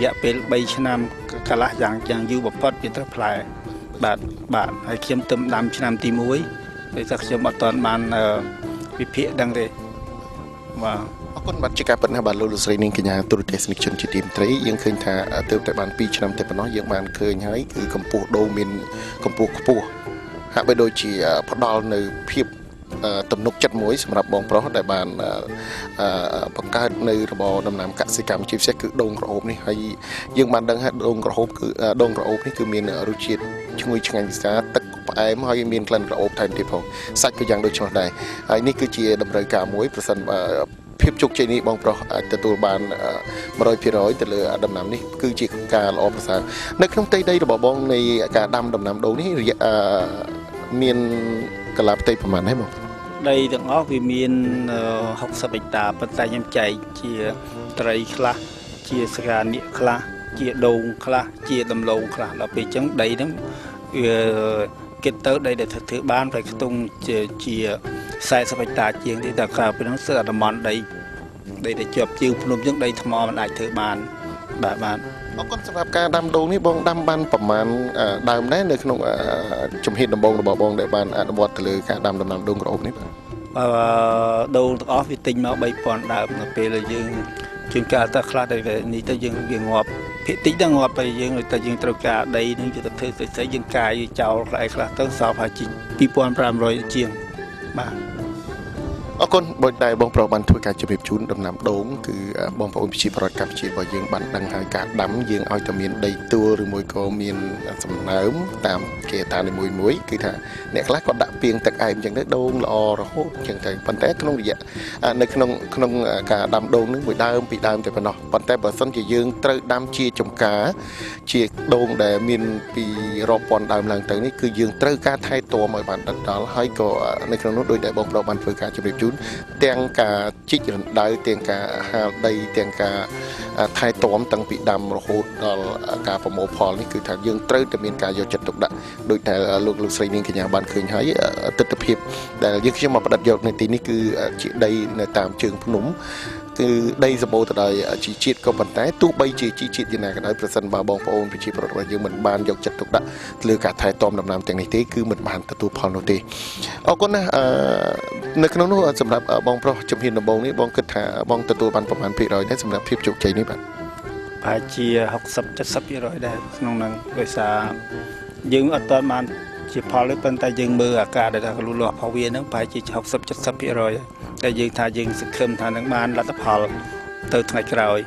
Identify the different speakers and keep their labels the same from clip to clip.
Speaker 1: រយៈពេល3ឆ្នាំកន្លះយ៉ាងយូរបំផុតវាត្រូវផ្លែបាទហើយខ្ញុំទៅដាំឆ្នាំទី1ដោយសារខ្ញុំអត់ទាន់បានវិភាគដឹងទេបាទ
Speaker 2: អរគុណបាទជាការពិតណាស់បាទលោកស្រីនាងកញ្ញាទូរទស្សនិកជនជាទីមេត្រីយើងឃើញថាទើបតែបាន2ឆ្នាំតែប៉ុណ្ណោះយើងបានឃើញហើយគឺកម្ពស់ដូងមានកម្ពស់ខ្ពស់ហាក់បីដូចជាផ្ដល់នៅភាពទំនុកចិត្តមួយសម្រាប់បងប្រុសដែលបានបង្កើតនៅរបរដំណាំកសិកម្មជាពិសេសគឺដូងក្រអូបនេះហើយយើងបានដឹងថាដូងក្រអូបគឺដូងក្រអូបនេះគឺមានរសជាតិឈ្ងុយឆ្ងាញ់ពិសាទឹកផ្អែមហើយមានក្លិនក្រអូបថែមទៀតផងសាច់ក៏យ៉ាងដូចនោះដែរហើយនេះគឺជាតម្រូវការមួយប្រសិនភាពជោគជ័យនេះបងប្រុសអាចទទួលបាន 100% ទៅលើដំណាំនេះគឺជាការល្អប្រសើរនៅក្នុងផ្ទៃដីរបស់បងនៃការដាំដំណាំដូងនេះរយៈមានកន្លះផ្ទៃប្រហែលហ្នឹងបង
Speaker 1: ដីទាំងអស់វាមាន60ហិកតាប៉ុន្តែខ្ញុំចែកជាត្រីខ្លះជាស្រានៀកខ្លះជាដូងខ្លះជាដំឡូងខ្លះដល់ពេលអញ្ចឹងដីហ្នឹងវាគិតទៅដីដែលធ្វើបានប្រហែលខ្ទង់ជា40ហិកតាជាងទេតែក្រៅពីហ្នឹងគឺតំបន់ដីដែលជាប់ជើងភ្នំអញ្ចឹងដីថ្មមិនអាចធ្វើបានបាទ
Speaker 2: អរគុណសម្រាប់ការដាំដូងនេះបងដាំបានប្រមាណដើមដែរនៅក្នុងជំហានដំបូងរបស់បងដែលបានអនុវត្តទៅលើការដាំដំណាំដូងក្រអូបនេះបាទ
Speaker 1: ដូងទាំងអស់វាទិញមក3000ដើមនៅពេលយើងជាងការតខ្លះតែនេះទៅយើងវាងាប់ភាគតិចទៅងាប់ទៅយើងតែយើងត្រូវការដីនឹងទៅធ្វើស្អីយើងកាយចោលខ្លះទៅសល់ហើយជា2500ជាងបាទ
Speaker 2: អរគុណបើតែបងប្រុសបានធ្វើការជម្រាបជូនដំណាំដូងគឺបងប្អូនប្រជាពលរដ្ឋកម្ពុជារបស់យើងបានដឹងហើយការដាំយើងឲ្យតែមានដីទួលឬមួយក៏មានសំណើមតាមគេថានីមួយគឺថាអ្នកខ្លះគាត់ដាក់ពាងទឹកឯមអញ្ចឹងទៅដូងល្អរហូតអញ្ចឹងទៅប៉ុន្តែក្នុងរយៈនៅក្នុងការដាំដូងនឹងមួយដើមពីរដើមតែប៉ុណ្ណោះប៉ុន្តែបើសិនជាយើងត្រូវដាំជាចំការជាដូងដែលមានពីរាប់ពាន់ដើមឡើងទៅនេះគឺយើងត្រូវការថែទាំឲ្យបានដិតដល់ហើយក៏នៅក្នុងនោះដោយតែបងប្រុសបានធ្វើការជម្រាបទាំងការជីករណ្ដៅទាំងការហាលដីទាំងការថែទាំតាំងពីដាំរហូតដល់ការប្រមូលផលនេះគឺថាយើងត្រូវតែមានការយកចិត្តទុកដាក់ដោយតែលោកស្រីនាងកញ្ញាបានឃើញហើយទស្សនវិជ្ជាដែលយើងខ្ញុំមកផ្ដិតយកនៅទីនេះគឺជាដីនៅតាមជើងភ្នំគឺដីសម្បូរទៅដោយជីជាតិក៏ប៉ុន្តែទោះបីជាជីជាតិយ៉ាងណាក៏ដោយប្រសិនបើបងប្អូនប្រជាពលរដ្ឋរបស់យើងមិនបានយកចិត្តទុកដាក់លើការថែទាំដំណាំទាំងនេះទេគឺមិនបានទទួលផលនោះទេអរគុណណាស់នៅក្នុងនោះសម្រាប់បងប្រុសជំហានដំបូងនេះបងគិតថាបងទទួលបានប្រមាណភាគរយដែរសម្រាប់ភាពជោគជ័យនេះបាទ
Speaker 1: ប្រហែលជា60-70%ដែរក្នុងហ្នឹងដោយសារយើងអត់ទាន់បានជាផលទេប៉ុន្តែយើងមើលអាការដែលថាលូតលាស់របស់វាហ្នឹងប្រហែលជា60-70%តែយើងថាយើងសង្ឃឹមថានឹងបានលទ្ធផលទៅថ្ងៃក្រោយ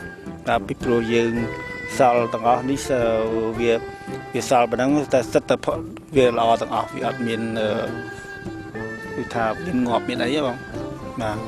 Speaker 1: តាមពីព្រោះយើងសល់ទាំងអស់នេះវាសល់ប៉ុណ្ណឹងតែសិតតែវាល្អទាំងអស់វាអត់មានគឺថាវាងាប់មានអីទេបងបាទ